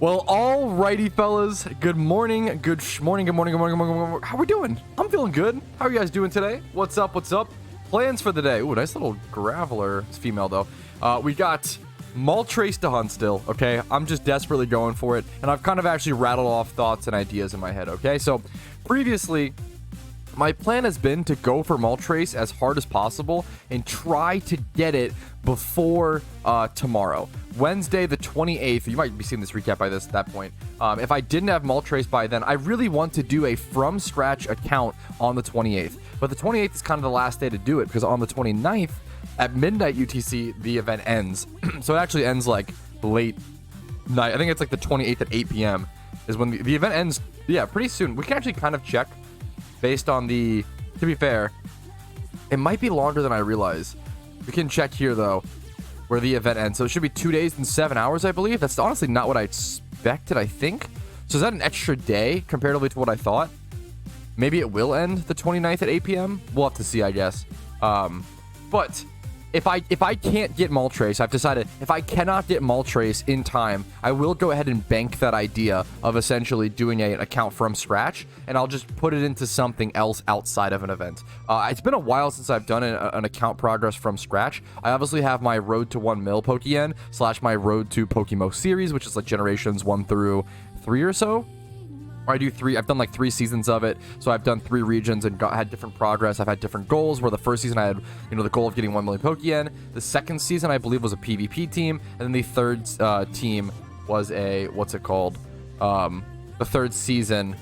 Well, alrighty, fellas. Good morning. Good morning. Good morning. Good morning. Good morning. Good morning. How we doing? I'm feeling good. How are you guys doing today? What's up? What's up? Plans for the day. Ooh, nice little graveler. It's female though. We got MOLTRES to hunt still. Okay, I'm just desperately going for it, and I've kind of actually rattled off thoughts and ideas in my head. Okay, so previously, my plan has been to go for MOLTRES as hard as possible and try to get it before tomorrow, Wednesday the 28th. You might be seeing this recap by that point. If I didn't have MOLTRES by then, I really want to do a from scratch account on the 28th. But the 28th is kind of the last day to do it, because on the 29th at midnight UTC the event ends. So it actually ends like late night. I think it's like the 28th at 8 p.m. is when the event ends. Yeah, pretty soon. We can actually kind of check based on the, to be fair, it might be longer than I realize. We can check here though where the event ends. So it should be 2 days and 7 hours, I believe. That's honestly not what I expected, I think. So is that an extra day comparatively to what I thought? Maybe it will end the 29th at 8 p.m. We'll have to see, I guess. But if I can't get MOLTRES, I've decided if I cannot get MOLTRES in time, I will go ahead and bank that idea of essentially doing an account from scratch, and I'll just put it into something else outside of an event. It's been a while since I've done an account progress from scratch. I obviously have my Road to 1 mil Pokeyen / my Road to PokeMMO series, which is like generations 1 through 3 or so. I do 3. I've done like 3 seasons of it, so I've done 3 regions and had different progress. I've had different goals. Where the first season I had, the goal of getting 1 million Pokeyen. The second season I believe was a PvP team, and then the third team was a the third season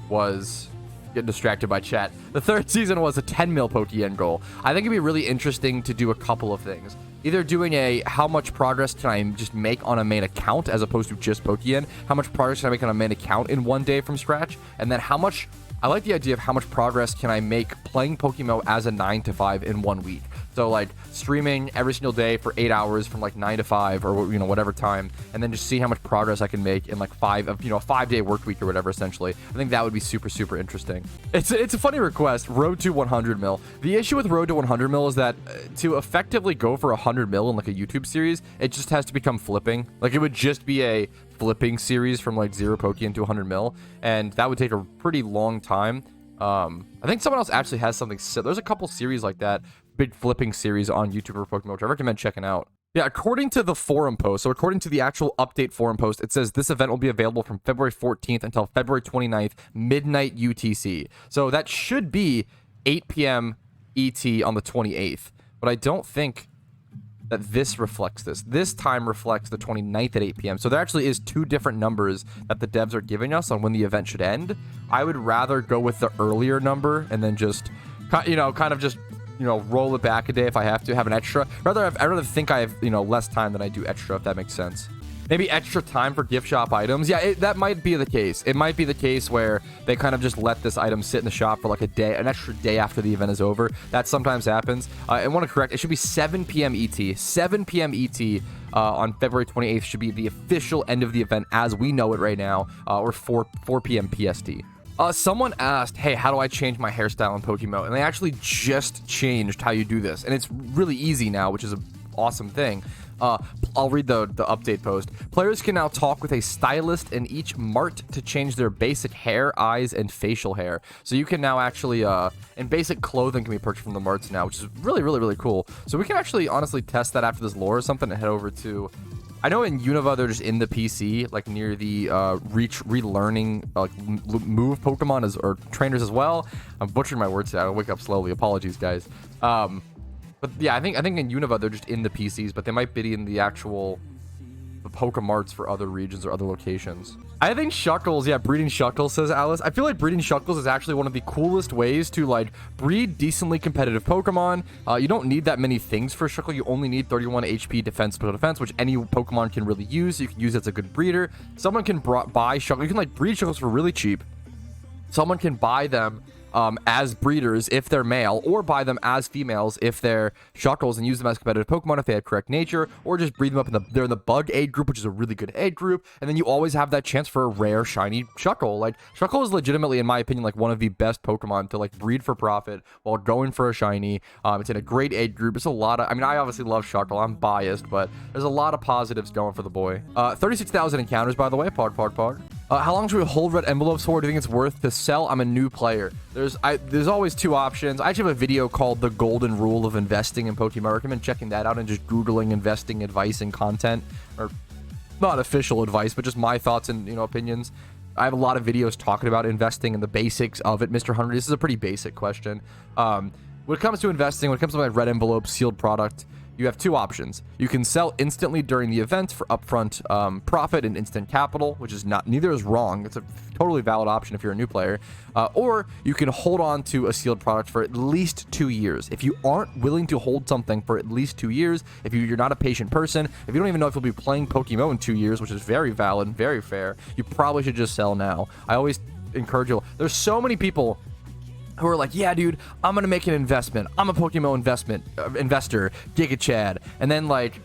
was getting distracted by chat. The third season was a 10 mil Pokeyen goal. I think it'd be really interesting to do a couple of things. Either doing a how much progress can I just make on a main account as opposed to just Pokeyen. How much progress can I make on a main account in 1 day from scratch? And then I like the idea of how much progress can I make playing PokeMMO as a 9 to 5 in 1 week. So like streaming every single day for 8 hours from like 9 to 5 or whatever time, and then just see how much progress I can make in like a 5-day work week or whatever. Essentially, I think that would be super interesting. It's a funny request. Road to 100 mil. The issue with Road to 100 mil is that to effectively go for 100 mil in like a YouTube series, it just has to become flipping. Like it would just be a flipping series from like 0 Pokeyen to 100 mil, and that would take a pretty long time. I think someone else actually has something. There's a couple series like that, big flipping series on YouTube for PokeMMO, which I recommend checking out. Yeah, according to the forum post, so according to the actual update forum post, it says this event will be available from February 14th until February 29th, midnight UTC. So that should be 8 p.m. ET on the 28th. But I don't think that this reflects this. This time reflects the 29th at 8 p.m. So there actually is 2 different numbers that the devs are giving us on when the event should end. I would rather go with the earlier number and then just, roll it back a day if I have to, have an extra. I'd rather think I have, less time than I do extra, if that makes sense. Maybe extra time for gift shop items. Yeah, that might be the case. It might be the case where they kind of just let this item sit in the shop for like an extra day after the event is over. That sometimes happens. I want to correct, it should be 7 p.m. ET. 7 p.m. ET on February 28th should be the official end of the event as we know it right now, or 4 p.m. PST. Someone asked, hey, how do I change my hairstyle in PokeMMO? And they actually just changed how you do this. And it's really easy now, which is an awesome thing. I'll read the update post. Players can now talk with a stylist in each mart to change their basic hair, eyes, and facial hair. So you can now actually, and basic clothing can be purchased from the marts now, which is really cool. So we can actually honestly test that after this lore or something and head over to, I know in Unova they're just in the PC, like near the Relearning, move Pokemon or trainers as well. I'm butchering my words today. I'll wake up slowly. Apologies, guys. But yeah, I think in Unova they're just in the PCs, but they might be in the actual Pokemarts for other regions or other locations. I think Shuckles, yeah, breeding Shuckles, says Alice. I feel like breeding Shuckles is actually one of the coolest ways to like breed decently competitive Pokemon. You don't need that many things for Shuckle. You only need 31 HP defense, which any Pokemon can really use. You can use it as a good breeder. Someone can buy Shuckle. You can like breed Shuckles for really cheap. Someone can buy them as breeders if they're male, or buy them as females if they're Shuckles and use them as competitive Pokemon if they have correct nature, or just breed them up they're in the bug aid group, which is a really good aid group, and then you always have that chance for a rare shiny Shuckle. Like, Shuckle is legitimately, in my opinion, like one of the best Pokemon to like breed for profit while going for a shiny. It's in a great aid group. It's a lot of, I mean, I obviously love Shuckle, I'm biased, but there's a lot of positives going for the boy. 36,000 encounters, by the way. Pog. How long should we hold red envelopes for? Do you think it's worth to sell? I'm a new player. There's always two options. I actually have a video called The Golden Rule of Investing in Pokemon. I recommend checking that out and just Googling investing advice and content. Or not official advice, but just my thoughts and, opinions. I have a lot of videos talking about investing and the basics of it, Mr. Hunter. This is a pretty basic question. When it comes to investing, when it comes to my red envelope sealed product, you have two options. You can sell instantly during the event for upfront profit and instant capital, which is neither is wrong. It's a totally valid option if you're a new player. Or you can hold on to a sealed product for at least 2 years. If you aren't willing to hold something for at least 2 years, if you're not a patient person, if you don't even know if you'll be playing PokeMMO in 2 years, which is very valid and very fair, you probably should just sell now. I always encourage you. There's so many people who are like, yeah, dude, I'm gonna make an investment. I'm a PokeMMO investor, Giga Chad. And then like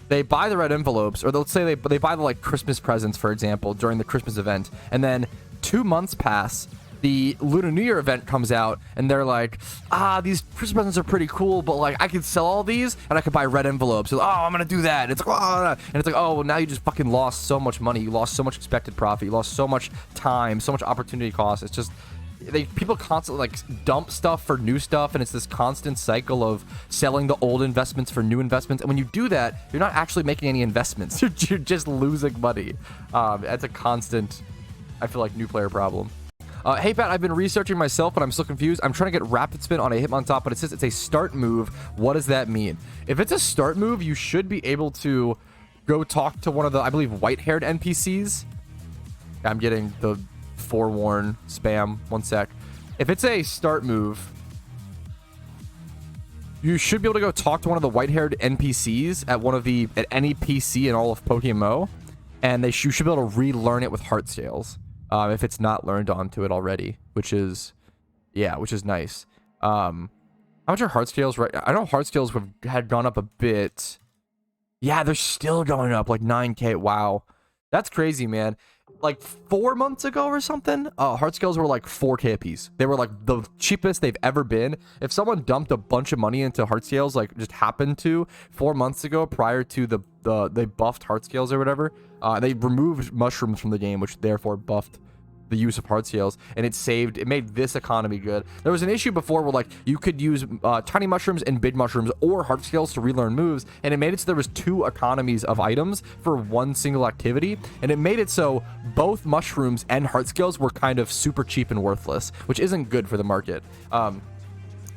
they buy the red envelopes, or let's say they buy the like Christmas presents, for example, during the Christmas event, and then 2 months pass. The Lunar New Year event comes out, and they're like, these Christmas presents are pretty cool, but like I could sell all these and I could buy red envelopes. So, I'm gonna do that. And it's like, well, now you just fucking lost so much money. You lost so much expected profit. You lost so much time, so much opportunity cost. It's just, people constantly like dump stuff for new stuff, and it's this constant cycle of selling the old investments for new investments. And when you do that, you're not actually making any investments. You're just losing money. That's a constant, I feel like, new player problem. Hey Pat, I've been researching myself, but I'm still confused. I'm trying to get Rapid Spin on a Hitmontop, but it says it's a start move. What does that mean? If it's a start move, you should be able to go talk to one of the, I believe, white-haired NPCs. I'm getting the forewarn spam. One sec. If it's a start move, you should be able to go talk to one of the white-haired NPCs at any PC in all of PokeMMO, and you should be able to relearn it with heart scales. If it's not learned onto it already, which is nice. How much are heart scales right? I know heart scales had gone up a bit. Yeah, they're still going up like 9K. Wow, that's crazy, man. Like 4 months ago or something, heart scales were like 4K a piece. They were like the cheapest they've ever been. If someone dumped a bunch of money into heart scales, like just happened to 4 months ago, prior to they buffed heart scales or whatever, they removed mushrooms from the game, which therefore buffed the use of heart scales, and it made this economy good. There was an issue before where like you could use tiny mushrooms and big mushrooms or heart scales to relearn moves, and it made it so there was 2 economies of items for one single activity, and it made it so both mushrooms and heart scales were kind of super cheap and worthless, which isn't good for the market.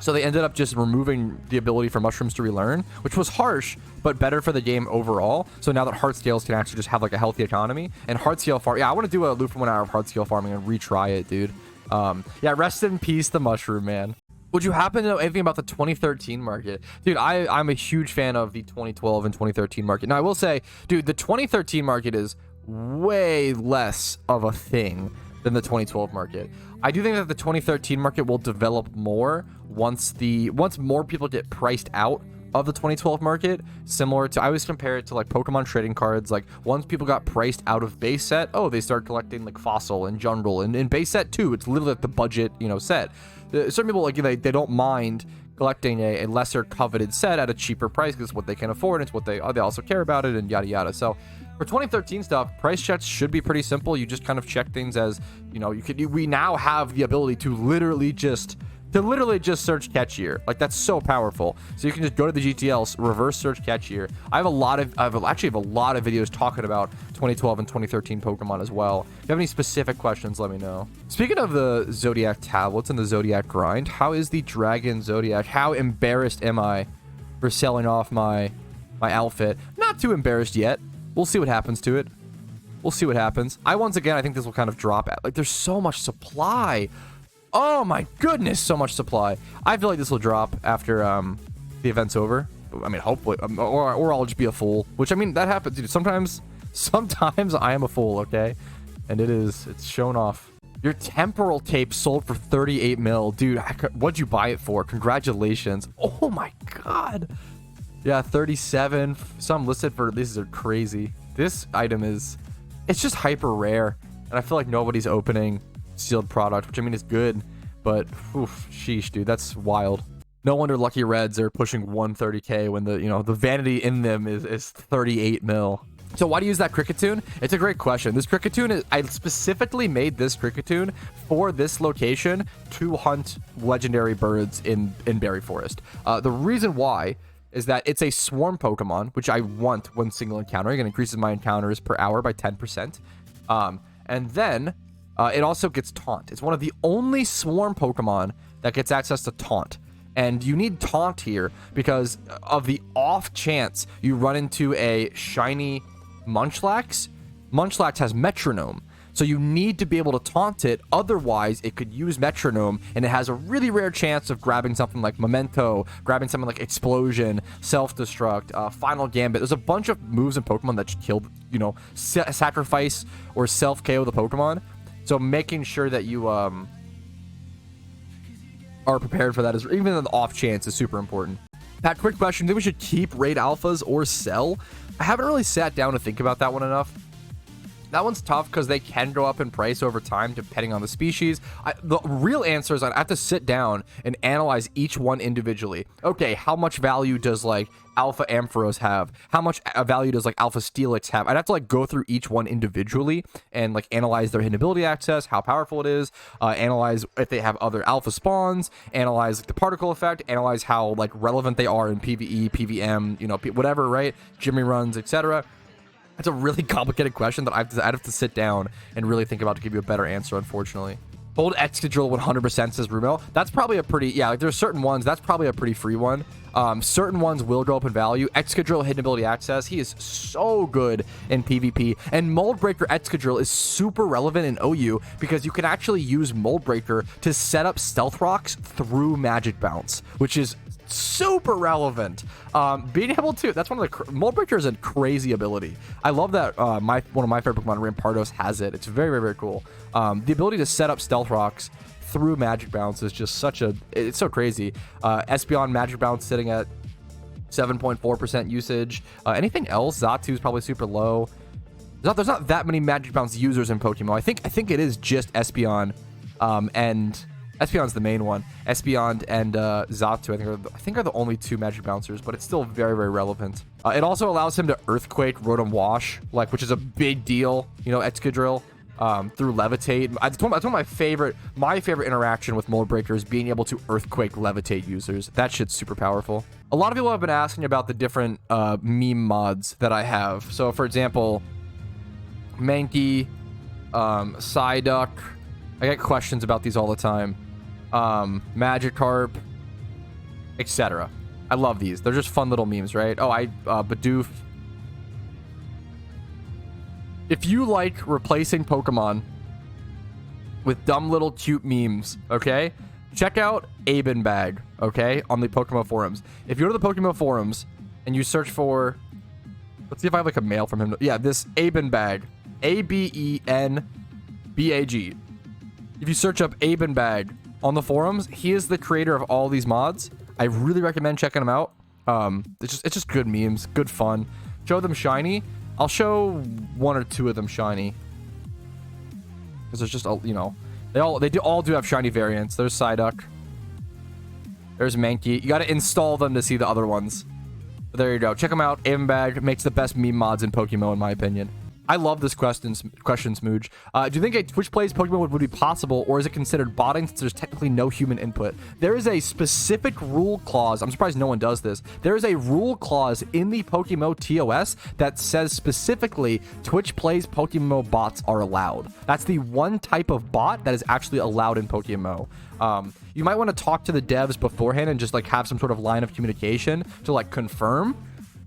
So they ended up just removing the ability for mushrooms to relearn, which was harsh, but better for the game overall. So now that heart scales can actually just have like a healthy economy, and heart scale farm. Yeah, I want to do a loop for 1 hour of heart scale farming and retry it, dude. Yeah, rest in peace, the mushroom man. Would you happen to know anything about the 2013 market? Dude, I'm a huge fan of the 2012 and 2013 market. Now, I will say, dude, the 2013 market is way less of a thing than the 2012 market. I do think that the 2013 market will develop more once more people get priced out of the 2012 market. Similar to, I always compare it to like Pokemon trading cards. Like once people got priced out of base set, they start collecting like Fossil and Jungle, and in base set too, it's literally like the budget, set. Certain people like they don't mind collecting a lesser coveted set at a cheaper price because it's what they can afford. It's what they also care about it, and yada yada. So for 2013 stuff, price checks should be pretty simple. You just kind of check things as, we now have the ability to literally just search catch year. Like that's so powerful. So you can just go to the GTLs, reverse search catch year. I have a lot of videos talking about 2012 and 2013 Pokemon as well. If you have any specific questions, let me know. Speaking of the Zodiac tablets and the Zodiac grind, how is the Dragon Zodiac? How embarrassed am I for selling off my outfit? Not too embarrassed yet. We'll see what happens to it. We'll see what happens. I think this will kind of drop out. Like there's so much supply. Oh my goodness, so much supply. I feel like this will drop after the event's over. I mean, hopefully, or I'll just be a fool. Which, I mean, that happens, dude. Sometimes I am a fool, okay? And it's shown off. Your temporal tape sold for 38 mil. Dude, what'd you buy it for? Congratulations. Oh my god. Yeah, 37. Some listed for, these are crazy. This item is, it's just hyper rare. And I feel like nobody's opening sealed product, which I mean is good. But, oof, sheesh, dude, that's wild. No wonder Lucky Reds are pushing 130k when the, you know, the vanity in them is 38 mil. So why do you use that Kricketune? It's a great question. This Kricketune is, I specifically made this Kricketune for this location to hunt legendary birds in Berry Forest. The reason why is that it's a swarm Pokemon, which I want when single encountering. It increases my encounters per hour by 10%. And then it also gets Taunt. It's one of the only swarm Pokemon that gets access to Taunt. And you need Taunt here because of the off chance you run into a shiny Munchlax. Munchlax has Metronome. So you need to be able to taunt it. Otherwise, it could use Metronome, and it has a really rare chance of grabbing something like Memento, grabbing something like Explosion, Self-Destruct, Final Gambit. There's a bunch of moves in Pokemon that kill, you know, sacrifice or self-KO the Pokemon. So making sure that you are prepared for that, is even the off chance, is super important. Pat, quick question. Do you think we should keep raid alphas or sell? I haven't really sat down to think about that one enough. That one's tough because they can go up in price over time depending on the species. The real answer is I have to sit down and analyze each one individually. Okay, how much value does like Alpha Ampharos have? How much value does like Alpha Steelix have? I'd have to like go through each one individually and like analyze their hidden ability access, how powerful it is, analyze if they have other alpha spawns, analyze like, the particle effect, analyze how like relevant they are in PvE, PvM, you know, whatever, right? Jimmy runs, etc. It's a really complicated question that I'd have to sit down and really think about to give you a better answer, unfortunately. Hold Excadrill 100%, says Rumo. That's probably a pretty, yeah, like there's certain ones, that's probably a pretty free one. Certain ones will go up in value. Excadrill hidden ability access, he is so good in PvP. And Mold Breaker Excadrill is super relevant in OU because you can actually use Mold Breaker to set up Stealth Rocks through Magic Bounce, which is super relevant. Being able to, that's one of the, Mold Breaker is a crazy ability. I love that one of my favorite Pokemon, Rampardos, has it. It's very, very, very cool. The ability to set up Stealth Rocks through Magic Bounce is just such a, it's so crazy. Espeon Magic Bounce sitting at 7.4% usage. Anything else? Xatu is probably super low. There's not that many Magic Bounce users in Pokemon. I think it is just Espeon, and Espeon's the main one. Espeon and Xatu, I think are the only two Magic Bouncers, but it's still very, very relevant. It also allows him to Earthquake, Rotom Wash, like, which is a big deal, you know, Excadrill, through Levitate. That's one of my favorite interaction with Mold Breaker is being able to Earthquake Levitate users. That shit's super powerful. A lot of people have been asking about the different meme mods that I have. So, for example, Mankey, Psyduck. I get questions about these all the time. Magikarp, etc. I love these. They're just fun little memes, right? Oh, Bidoof. If you like replacing Pokemon with dumb little cute memes, okay? Check out Abenbag, okay? On the PokeMMO forums. If you go to the PokeMMO forums and you search for, let's see if I have like a mail from him. Yeah, this Abenbag, Abenbag. If you search up Abenbag on the forums, he is the creator of all these mods. I really recommend checking them out. It's just good memes, good fun. Show them shiny. I'll show one or two of them shiny. Because there's just, you know, they all do have shiny variants. There's Psyduck. There's Mankey. You got to install them to see the other ones. But there you go. Check them out. Abenbag makes the best meme mods in Pokemon, in my opinion. I love this question, Smooge. Do you think a Twitch plays Pokemon would be possible, or is it considered botting since there's technically no human input? There is a specific rule clause. I'm surprised no one does this. There is a rule clause in the PokeMMO TOS that says specifically Twitch plays PokeMMO bots are allowed. That's the one type of bot that is actually allowed in PokeMMO. You might want to talk to the devs beforehand and just like have some sort of line of communication to like confirm.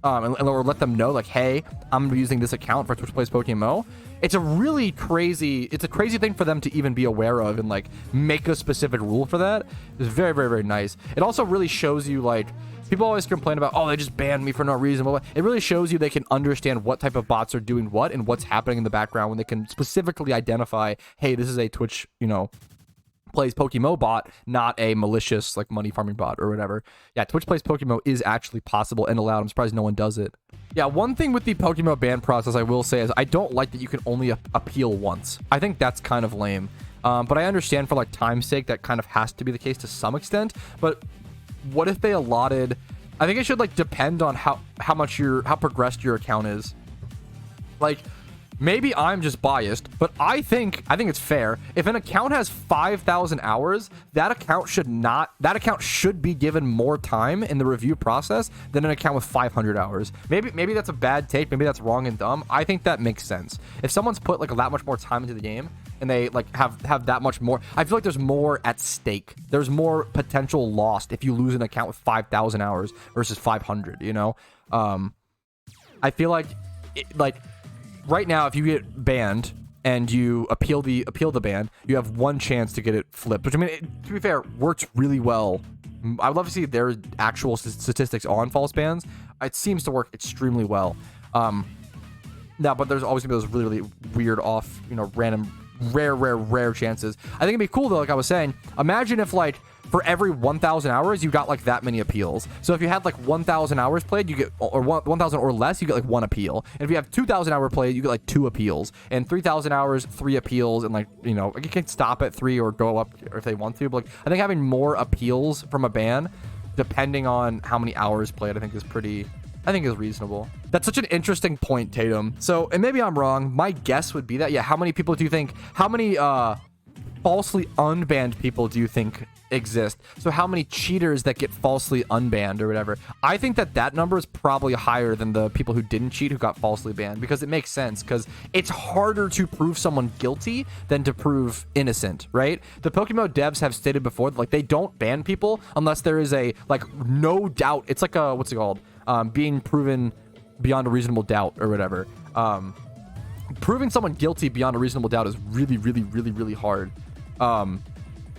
Or let them know, like, hey, I'm using this account for Twitch Plays PokeMMO. It's a really crazy, it's a crazy thing for them to even be aware of and, like, make a specific rule for that. It's very, very, very nice. It also really shows you, like, People always complain about, oh, they just banned me for no reason. Blah, blah. It really shows you they can understand what type of bots are doing what and what's happening in the background when they can specifically identify, hey, this is a Twitch, you know, plays PokeMMO bot, not a malicious like money farming bot or whatever. Yeah, Twitch plays PokeMMO is actually possible and allowed. I'm surprised no one does it. Yeah, one thing with the PokeMMO ban process I will say is I don't like that you can only appeal once. I think that's kind of lame. But I understand for like time's sake that kind of has to be the case to some extent. But what if they allotted? I think it should like depend on how progressed your account is. Like, maybe I'm just biased, but I think it's fair. If an account has 5,000 hours, that account should be given more time in the review process than an account with 500 hours. Maybe that's a bad take. Maybe that's wrong and dumb. I think that makes sense. If someone's put like that much more time into the game and they like have that much more, I feel like there's more at stake. There's more potential lost if you lose an account with 5,000 hours versus 500. You know, I feel like right now, if you get banned and you appeal the ban, you have one chance to get it flipped. Which, I mean, to be fair, works really well. I would love to see their actual statistics on false bans. It seems to work extremely well. Now, but there's always gonna be those really, really weird off, you know, random, rare chances. I think it'd be cool though. Like I was saying, imagine if like for every 1,000 hours, you got like that many appeals. So if you had like 1,000 hours played, you get, or 1,000 or less, you get like 1 appeal. And if you have 2,000 hours played, you get like 2 appeals. And 3,000 hours, 3 appeals. And like, you know, you can stop at 3 or go up if they want to. But like, I think having more appeals from a ban, depending on how many hours played, I think is reasonable. That's such an interesting point, Tatum. So, and maybe I'm wrong. My guess would be that, yeah, how many people do you think, how many falsely unbanned people do you think exist? So how many cheaters that get falsely unbanned or whatever? I think that number is probably higher than the people who didn't cheat who got falsely banned, because it makes sense, because it's harder to prove someone guilty than to prove innocent, right? The PokeMMO devs have stated before that, like, they don't ban people unless there is a, like, no doubt. It's like a, what's it called? Being proven beyond a reasonable doubt or whatever. Proving someone guilty beyond a reasonable doubt is really hard.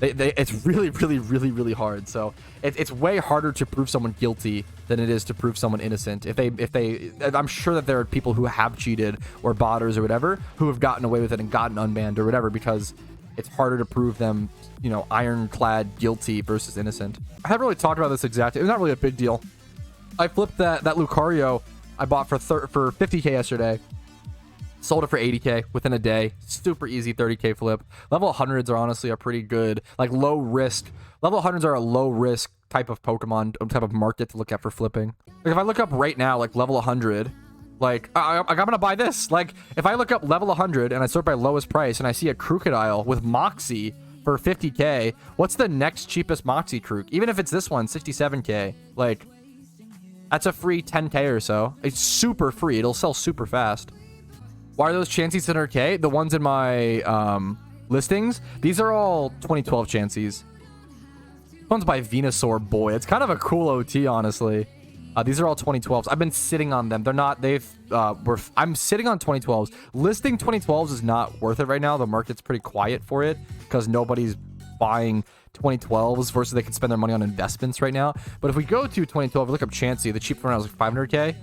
It's really hard. So it's way harder to prove someone guilty than it is to prove someone innocent. I'm sure that there are people who have cheated or botters or whatever who have gotten away with it and gotten unbanned or whatever, because it's harder to prove them, you know, ironclad guilty versus innocent. I haven't really talked about this exactly. It's not really a big deal. I flipped that Lucario I bought for 50k yesterday. Sold it for 80k within a day. Super easy 30k flip. Level 100s are honestly a pretty good, like, low risk. Level 100s are a low risk type of Pokemon, type of market to look at for flipping. Like, if I look up right now, like, level 100, like, I'm gonna buy this. Like, if I look up level 100 and I sort by lowest price and I see a Kricketune with Moxie for 50k, what's the next cheapest Moxie Krook? Even if it's this one, 67k. Like, that's a free 10k or so. It's super free. It'll sell super fast. Why are those Chanseys 100k? The ones in my listings, these are all 2012 Chanseys. This one's by Venusaur Boy. It's kind of a cool OT, honestly. These are all 2012s. I've been sitting on them. They're not, I'm sitting on 2012s. Listing 2012s is not worth it right now. The market's pretty quiet for it because nobody's buying 2012s versus they can spend their money on investments right now. But if we go to 2012, look up Chansey, the cheap one was like 500k.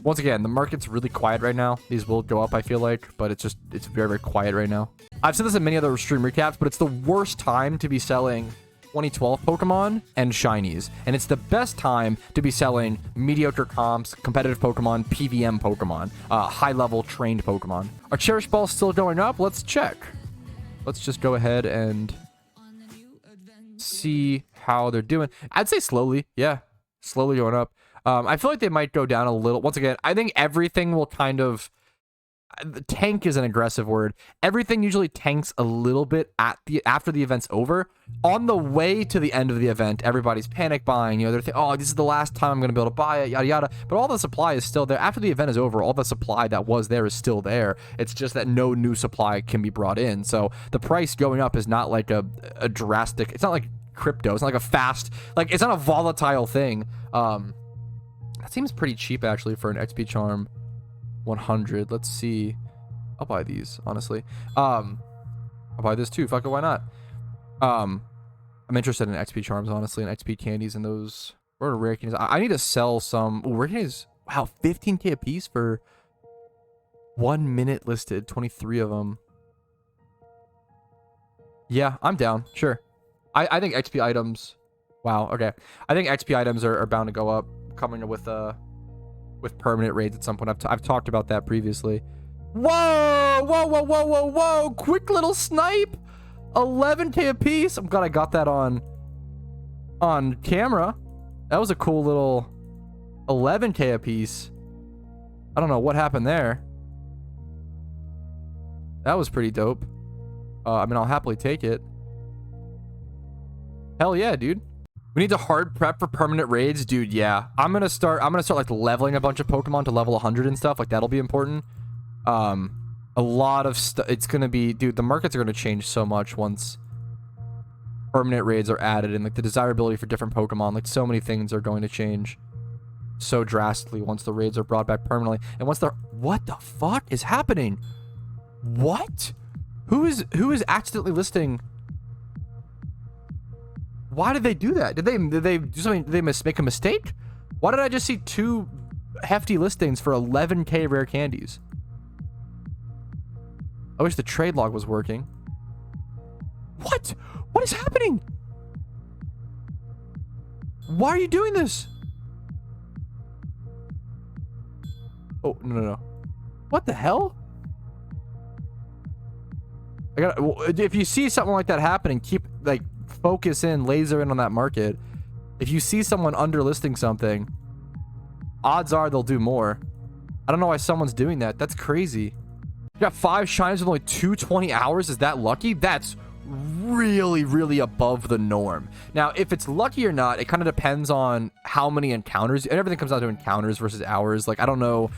Once again, the market's really quiet right now. These will go up, I feel like, but it's very quiet right now. I've said this in many other stream recaps, but it's the worst time to be selling 2012 Pokemon and shinies, and it's the best time to be selling mediocre comps, competitive Pokemon, PVM Pokemon, high-level trained Pokemon. Are Cherish balls still going up? Let's check. Let's just go ahead and see how they're doing. I'd say slowly. Yeah, slowly going up. I feel like they might go down a little. Once again, I think everything will kind of... Tank is an aggressive word. Everything usually tanks a little bit after the event's over. On the way to the end of the event, everybody's panic buying. You know, they're thinking, oh, this is the last time I'm going to be able to buy it, yada, yada. But all the supply is still there. After the event is over, all the supply that was there is still there. It's just that no new supply can be brought in. So the price going up is not like a drastic... It's not like crypto. It's not like a fast... Like, it's not a volatile thing. That seems pretty cheap, actually, for an XP Charm 100. Let's see. I'll buy these, honestly. I'll buy this too. Fuck it, why not? I'm interested in XP Charms, honestly, and XP candies and those What are rare candies? I need to sell some. Ooh, rare candies. Wow, 15k a piece for 1 minute listed. 23 of them. Yeah, I'm down. Sure. I think XP items. Wow. Okay. I think XP items are bound to go up, coming with permanent raids at some point. I've talked about that previously. Whoa! Whoa! Whoa! Whoa! Whoa! Whoa! Quick little snipe. 11k a piece. I'm glad I got that on camera. That was a cool little 11k a piece. I don't know what happened there. That was pretty dope. I mean, I'll happily take it. Hell yeah, dude. We need to hard prep for permanent raids, dude. Yeah, I'm gonna start like leveling a bunch of Pokemon to level 100 and stuff. Like that'll be important. A lot of stuff. It's gonna be, dude. The markets are gonna change so much once permanent raids are added, and like the desirability for different Pokemon. Like so many things are going to change so drastically once the raids are brought back permanently. And once they're, what the fuck is happening? What? Who is accidentally listing? Why did they do that? Did they do something? Did they make a mistake? Why did I just see 2 hefty listings for 11k rare candies? I wish the trade log was working. What? What is happening? Why are you doing this? Oh, no. What the hell? If you see something like that happening, keep like focus in, laser in on that market. If you see someone underlisting something, odds are they'll do more. I don't know why someone's doing that. That's crazy. You got 5 shines with only 220 hours. Is that lucky? That's really, really above the norm. Now, if it's lucky or not, it kind of depends on how many encounters. And everything comes down to encounters versus hours. Like I don't know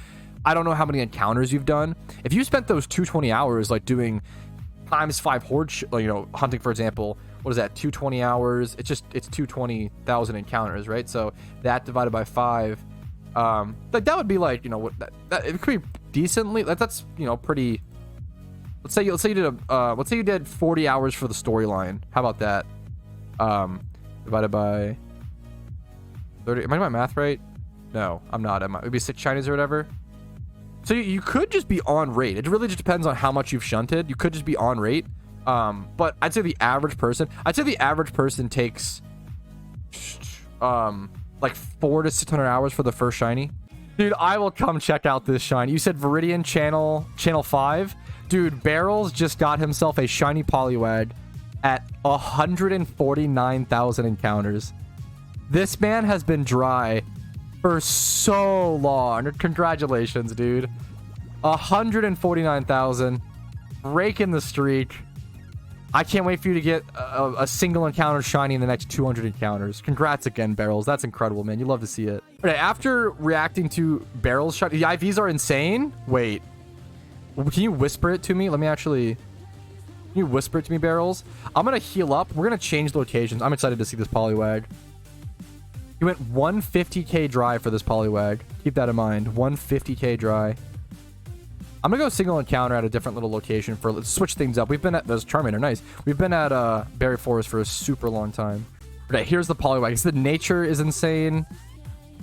how many encounters you've done. If you spent those 220 hours like doing ×5 horde, hunting, for example, what is that? 220 hours. It's 220,000 encounters, right? So that divided by 5, like that would be like, what that it could be decently. That's pretty. Let's say you did 40 hours for the storyline. How about that? Divided by 30. Am I doing my math right? No, I'm not. It'd be 6 shinies or whatever. So you could just be on rate. It really just depends on how much you've shunted. You could just be on rate. But I'd say the average person takes like 400 to 600 hours for the first shiny. Dude, I will come check out this shiny. You said Viridian channel 5. Dude, Barrels just got himself a shiny Poliwag at 149,000 encounters. This man has been dry for so long. Congratulations, dude. 149,000. Breaking the streak. I can't wait for you to get a single encounter shiny in the next 200 encounters. Congrats again, Barrels. That's incredible, man. You love to see it. Okay, after reacting to Barrels shiny, the IVs are insane. Wait. Can you whisper it to me? Let me actually... Can you whisper it to me, Barrels? I'm going to heal up. We're going to change locations. I'm excited to see this Poliwag. You went 150k dry for this Poliwag. Keep that in mind. 150k dry. I'm gonna go single encounter at a different little location for, let's switch things up. We've been at, those Charmander, nice. We've been at Berry Forest for a super long time. Okay, here's the Poliwag. The nature is insane.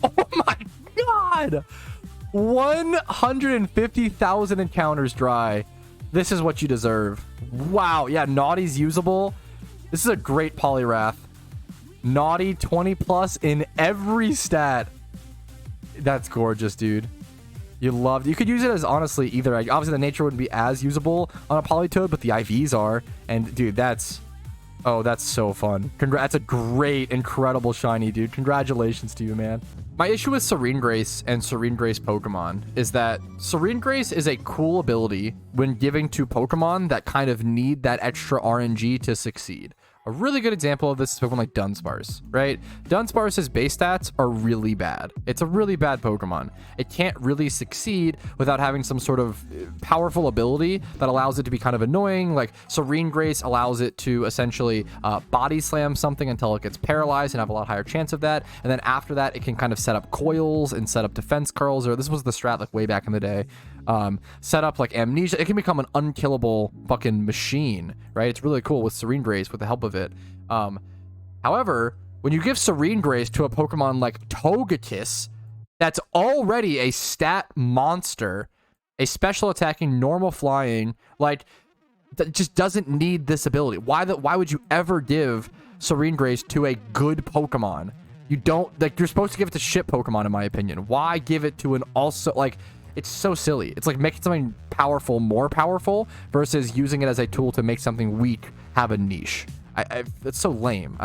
Oh my god! 150,000 encounters dry. This is what you deserve. Wow, yeah, Naughty's usable. This is a great Poliwrath. Naughty 20 plus in every stat. That's gorgeous, dude. You could use it as, honestly, either. Obviously, the nature wouldn't be as usable on a Politoed, but the IVs are. And, dude, that's so fun. That's a great, incredible shiny, dude. Congratulations to you, man. My issue with Serene Grace and Serene Grace Pokemon is that Serene Grace is a cool ability when giving to Pokemon that kind of need that extra RNG to succeed. A really good example of this is Pokemon like Dunsparce, right? Dunsparce's base stats are really bad. It's a really bad Pokemon. It can't really succeed without having some sort of powerful ability that allows it to be kind of annoying. Like Serene Grace allows it to essentially body slam something until it gets paralyzed and have a lot higher chance of that. And then after that, it can kind of set up coils and set up defense curls, or this was the strat like way back in the day. Set up like amnesia. It can become an unkillable fucking machine, right? It's really cool with Serene Grace with the help of it. However, When you give Serene Grace to a Pokemon like Togekiss, that's already a stat monster, a special attacking, normal flying, like, that just doesn't need this ability. Why would you ever give Serene Grace to a good Pokemon? You don't, like, you're supposed to give it to shit Pokemon, in my opinion. Why give it to an also, like, it's so silly. It's like making something powerful more powerful versus using it as a tool to make something weak have a niche. It's so lame.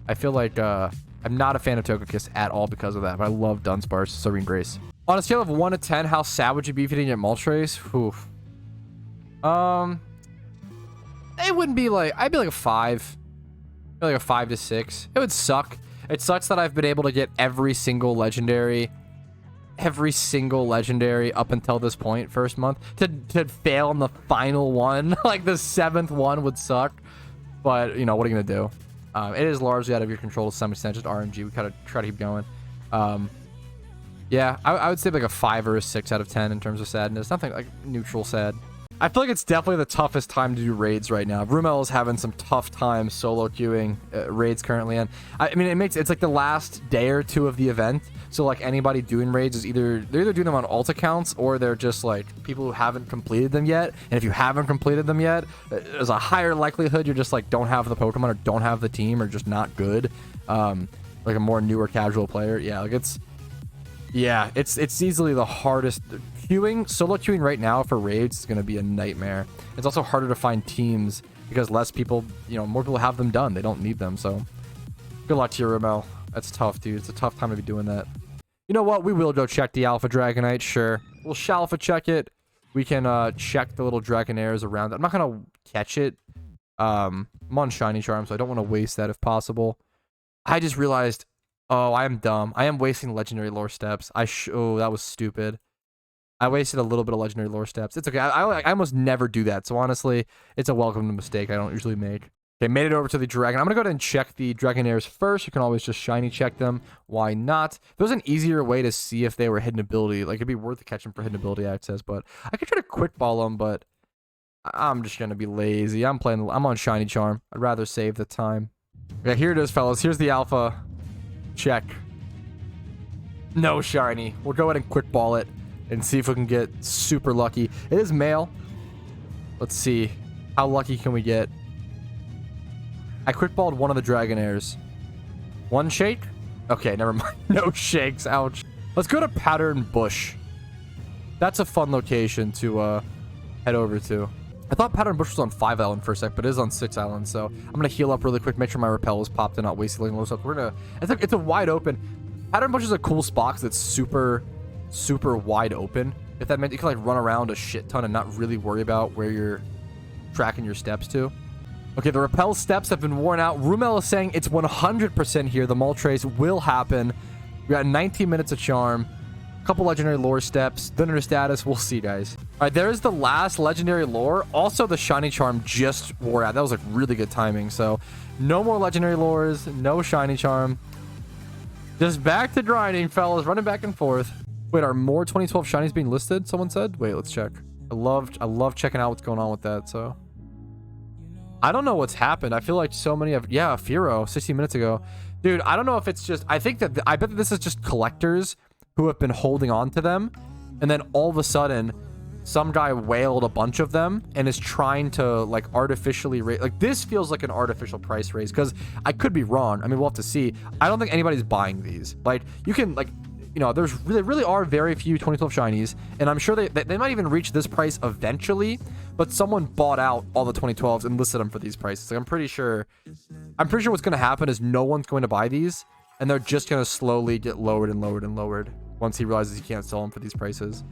I feel like I'm not a fan of Togekiss at all because of that, but I love Dunsparce, Serene Grace. On a scale of 1 to 10, how sad would you be if you didn't get MOLTRES? Oof. It wouldn't be like, I'd be like a 5. Maybe like a 5 to 6. It would suck. It sucks that I've been able to get every single legendary up until this point, first month. To fail on the final one, like the 7th one would suck. But, you know, what are you going to do? It is largely out of your control to some extent, just RNG. We kind of try to keep going. Yeah, I would say like a 5 or a 6 out of 10 in terms of sadness. Nothing like neutral sad. I feel like it's definitely the toughest time to do raids right now. Rumel is having some tough times solo queuing raids currently, and I mean it's like the last day or two of the event. So like anybody doing raids is they're either doing them on alt accounts or they're just like people who haven't completed them yet. And if you haven't completed them yet, there's a higher likelihood you're just like don't have the Pokemon or don't have the team or just not good. Like a more newer casual player. Yeah, like it's easily the hardest. Solo queuing right now for raids is going to be a nightmare. It's also harder to find teams because less people, you know, more people have them done. They don't need them. So good luck to you, Ramel. That's tough, dude. It's a tough time to be doing that. You know what? We will go check the Alpha Dragonite. Sure. We'll Alpha check it. We can check the little Dragonairs around it. I'm not going to catch it. I'm on Shiny Charm, so I don't want to waste that if possible. I just realized, oh, I am dumb. I am wasting Legendary Lore Steps. Oh, that was stupid. I wasted a little bit of Legendary Lore Steps. It's okay. I almost never do that. So honestly, it's a welcome mistake I don't usually make. Okay, made it over to the Dragon. I'm going to go ahead and check the Dragonairs first. You can always just Shiny check them. Why not? There's an easier way to see if they were hidden ability. Like, it'd be worth to catch them for hidden ability access. But I could try to quick ball them, but I'm just going to be lazy. I'm on Shiny Charm. I'd rather save the time. Okay, here it is, fellas. Here's the Alpha. Check. No Shiny. We'll go ahead and quick ball it and see if we can get super lucky. It is male. Let's see. How lucky can we get? I quick-balled one of the Dragonairs. One shake? Okay, never mind. No shakes. Ouch. Let's go to Pattern Bush. That's a fun location to head over to. I thought Pattern Bush was on 5 Island for a sec, but it is on 6 Island, so I'm going to heal up really quick, make sure my repel is popped and not wasting low stuff. It's a wide open. Pattern Bush is a cool spot because it's super wide open. If that meant you can like run around a shit ton and not really worry about where you're tracking your steps to. Okay, the repel steps have been worn out. Rumel is saying it's 100% here. The MOLTRES will happen. We got 19 minutes of charm. A couple legendary lore steps. Thunder status. We'll see, guys. All right, there's the last legendary lore. Also, the shiny charm just wore out. That was like really good timing. So, no more legendary lores. No shiny charm. Just back to grinding, fellas. Running back and forth. Wait, are more 2012 shinies being listed? Someone said. Wait, let's check. I love checking out what's going on with that. So, I don't know what's happened. I feel like so many of Firo 60 minutes ago, dude. I don't know if it's just. I bet that this is just collectors who have been holding on to them, and then all of a sudden, some guy whaled a bunch of them and is trying to like artificially raise. Like this feels like an artificial price raise because I could be wrong. I mean, we'll have to see. I don't think anybody's buying these. Like you can like. You know, there really are very few 2012 shinies, and I'm sure they might even reach this price eventually, but someone bought out all the 2012s and listed them for these prices. Like, I'm pretty sure what's going to happen is no one's going to buy these, and they're just going to slowly get lowered and lowered and lowered once he realizes he can't sell them for these prices.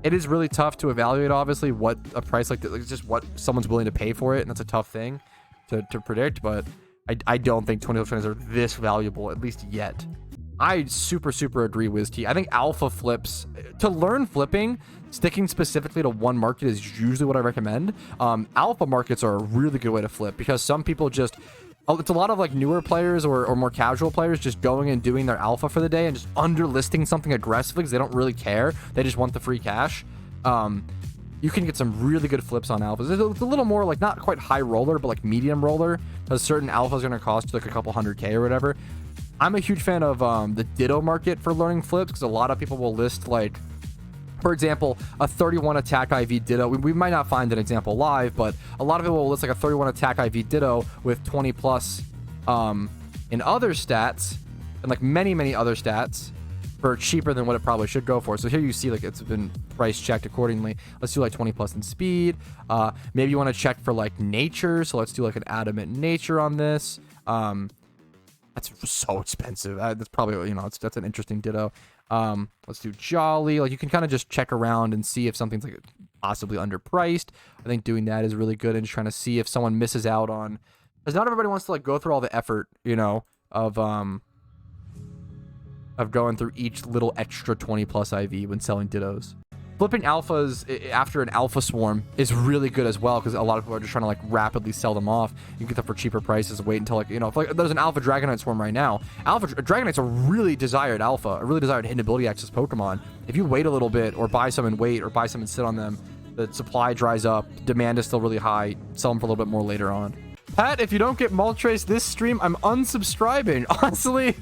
It is really tough to evaluate, obviously, what a price like this, like, just what someone's willing to pay for it, and that's a tough thing to predict, but I don't think 2012 shinies are this valuable, at least yet. I super agree with T. I think alpha flips, to learn flipping, sticking specifically to one market is usually what I recommend. Alpha markets are a really good way to flip because some people just, it's a lot of like newer players or more casual players just going and doing their alpha for the day and just underlisting something aggressively because they don't really care. They just want the free cash. you can get some really good flips on alphas. It's a little more like not quite high roller, but like medium roller, because certain alphas are going to cost you like a couple 100K or whatever. I'm a huge fan of the Ditto market for learning flips, because a lot of people will list like, for example, a 31 attack IV Ditto. We might not find an example live, but a lot of people will list like a 31 attack IV Ditto with 20 plus in other stats, and like many other stats, for cheaper than what it probably should go for. So here you see like it's been price checked accordingly. Let's do like 20 plus in speed. Maybe you want to check for like nature, so let's do like an adamant nature on this. That's so expensive. That's probably, you know, that's an interesting Ditto. Let's do jolly. Like you can kind of just check around and see if something's like possibly underpriced. I think doing that is really good, and just trying to see if someone misses out on, because not everybody wants to like go through all the effort, you know, of going through each little extra 20 plus IV when selling Dittos. Flipping alphas after an alpha swarm is really good as well, because a lot of people are just trying to like rapidly sell them off. You can get them for cheaper prices. Wait until like, you know, if like there's an alpha Dragonite swarm right now. Dragonite's a really desired alpha, a really desired hidden ability access Pokemon. If you wait a little bit, or buy some and wait, or buy some and sit on them, the supply dries up, demand is still really high, sell them for a little bit more later on. Pat, if you don't get MOLTRES this stream, I'm unsubscribing. Honestly,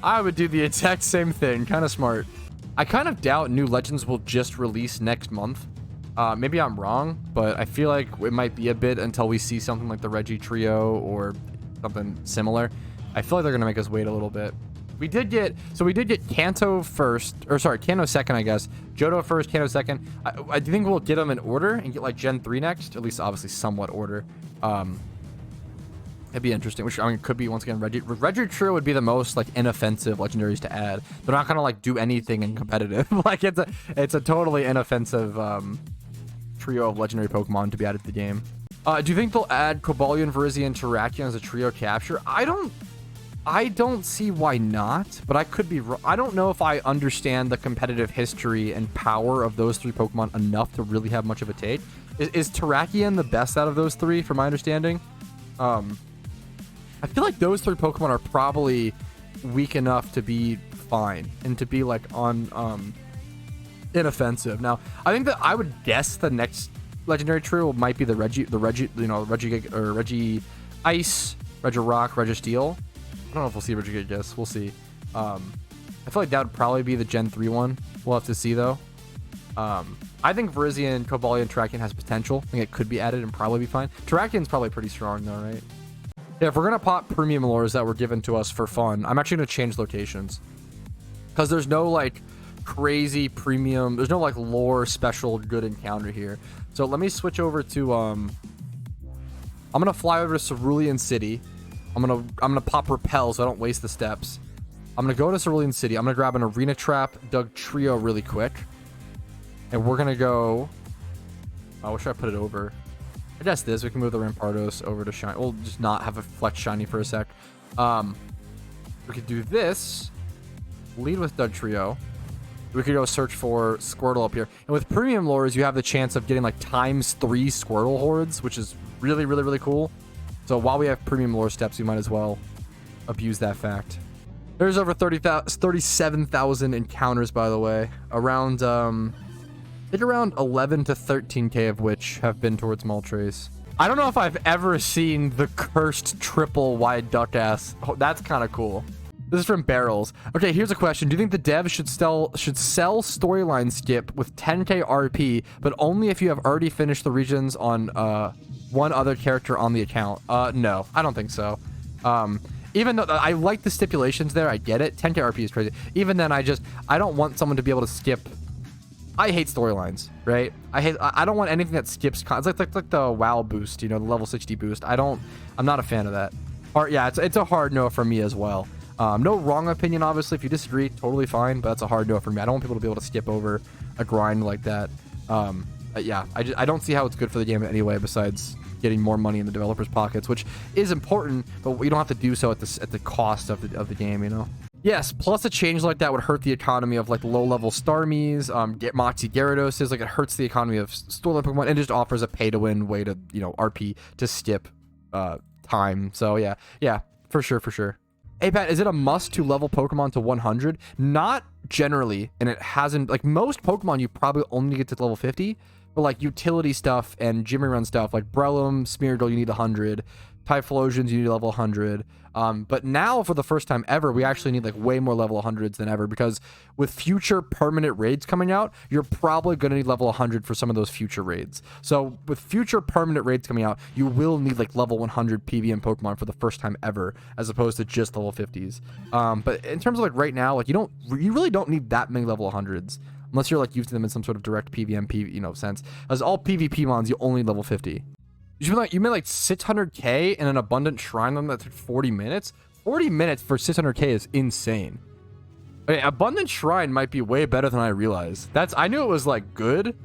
I would do the exact same thing. Kind of smart. I kind of doubt new legends will just release next month. Maybe I'm wrong, but I feel like it might be a bit until we see something like the Reggie Trio or something similar. I feel like they're gonna make us wait a little bit. We did get Kanto first, or sorry, Kanto second, I guess. Johto first, Kanto second. I think we'll get them in order and get like Gen 3 next, at least obviously somewhat order. It'd be interesting, which I mean could be once again Reggie Trio would be the most like inoffensive legendaries to add. They're not gonna like do anything in competitive. Like it's a totally inoffensive trio of legendary Pokemon to be added to the game. Do you think they'll add Cobalion, Virizion, Terrakion as a trio capture? I don't see why not, but I could be wrong. I don't know if I understand the competitive history and power of those three Pokemon enough to really have much of a take. Is Terrakion the best out of those three, from my understanding? I feel like those three Pokemon are probably weak enough to be fine and to be like on inoffensive. Now, I think that I would guess the next legendary trio might be the Reggie, you know, Reggie Ice, Regirock, Registeel. I don't know if we'll see Regigigas. We'll see. I feel like that would probably be the Gen 3 one. We'll have to see though. I think Virizion, Cobalion, Terrakion has potential. I think it could be added and probably be fine. Terrakion's probably pretty strong though, right? Yeah, if we're gonna pop premium lures that were given to us for fun, I'm actually gonna change locations, because there's no like crazy premium, there's no like lore special good encounter here. So let me switch over to I'm gonna fly over to Cerulean City. I'm gonna pop repel so I don't waste the steps. I'm gonna go to Cerulean City. I'm gonna grab an Arena Trap Doug Trio really quick, and we're gonna go. I wish I put it over. I guess this, we can move the Rampardos over to Shiny. We'll just not have a Flex Shiny for a sec. We could do this. Lead with Doug Trio. We could go search for Squirtle up here. And with premium lures, you have the chance of getting like ×3 Squirtle hordes, which is really cool. So while we have premium lure steps, we might as well abuse that fact. There's over 37,000 encounters, by the way. Around I think around 11 to 13k of which have been towards MOLTRES. I don't know if I've ever seen the cursed triple wide duck ass. Oh, that's kind of cool. This is from Barrels. Okay, here's a question. Do you think the devs should sell storyline skip with 10k RP, but only if you have already finished the regions on one other character on the account? No, I don't think so. Even though I like the stipulations there, I get it. 10k RP is crazy. Even then, I don't want someone to be able to skip. I hate storylines, right? I don't want anything that skips. It's like the WoW boost, you know, the level 60 boost. I'm not a fan of that. Or yeah, it's a hard no for me as well. No wrong opinion, obviously. If you disagree, totally fine. But that's a hard no for me. I don't want people to be able to skip over a grind like that. Yeah, I don't see how it's good for the game anyway. Besides getting more money in the developers' pockets, which is important, but we don't have to do so at the cost of the game, you know. Yes, plus a change like that would hurt the economy of like low-level Starmies, get Moxie Gyarados. Like it hurts the economy of storyline Pokemon, and just offers a pay-to-win way to, you know, RP to skip time. So yeah, for sure. Hey Pat, is it a must to level Pokemon to 100? Not generally, and it hasn't. Like most Pokemon, you probably only get to level 50. For like utility stuff and Jimmy run stuff, like Breloom, Smeargle, you need 100. Typhlosions, you need level 100. But now, for the first time ever, we actually need like way more level 100s than ever, because with future permanent raids coming out, you're probably going to need level 100 for some of those future raids. So with future permanent raids coming out, you will need like level 100 PvM Pokemon for the first time ever, as opposed to just level 50s. But in terms of like right now, like you really don't need that many level 100s. Unless you're like using them in some sort of direct PvM, sense. As all PvP mons, you only level 50. You made like 600k in an abundant shrine on that took 40 minutes. 40 minutes for 600k is insane. Okay, abundant shrine might be way better than I realized. I knew it was like good.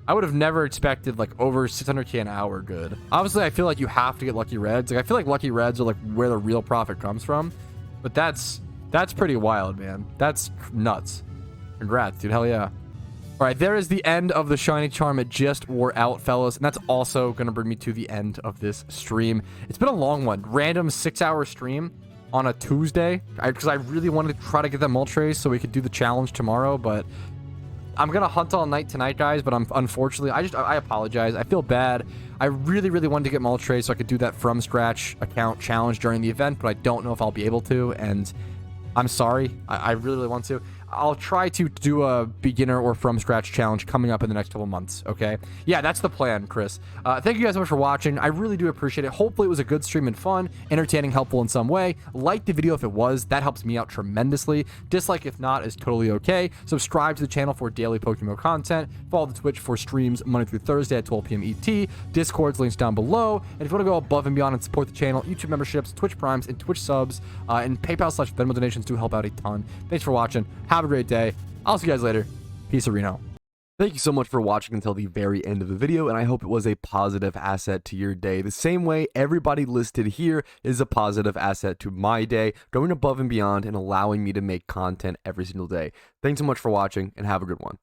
I would have never expected like over 600k an hour good. Obviously, I feel like you have to get lucky reds. Like I feel like lucky reds are like where the real profit comes from. But that's pretty wild, man. That's nuts. Congrats, dude. Hell yeah. All right, there is the end of the shiny charm. It just wore out, fellas, and that's also going to bring me to the end of this stream. It's been a long one. Random 6-hour stream on a Tuesday, because I really wanted to try to get that MOLTRES so we could do the challenge tomorrow, but I'm going to hunt all night tonight, guys, but unfortunately, I apologize. I feel bad. I really, really wanted to get MOLTRES so I could do that from scratch account challenge during the event, but I don't know if I'll be able to, and I'm sorry. I really, really want to. I'll try to do a beginner or from scratch challenge coming up in the next couple months, okay? Yeah, that's the plan, Chris. Thank you guys so much for watching. I really do appreciate it. Hopefully it was a good stream and fun, entertaining, helpful in some way. Like the video if it was. That helps me out tremendously. Dislike if not is totally okay. Subscribe to the channel for daily PokeMMO content. Follow the Twitch for streams Monday through Thursday at 12 p.m. ET. Discord's links down below. And if you want to go above and beyond and support the channel, YouTube memberships, Twitch Primes, and Twitch subs, and PayPal/Venmo donations do help out a ton. Thanks for watching. Have a great day. I'll see you guys later. Peace, Serene. Thank you so much for watching until the very end of the video, and I hope it was a positive asset to your day. The same way everybody listed here is a positive asset to my day, going above and beyond and allowing me to make content every single day. Thanks so much for watching, and have a good one.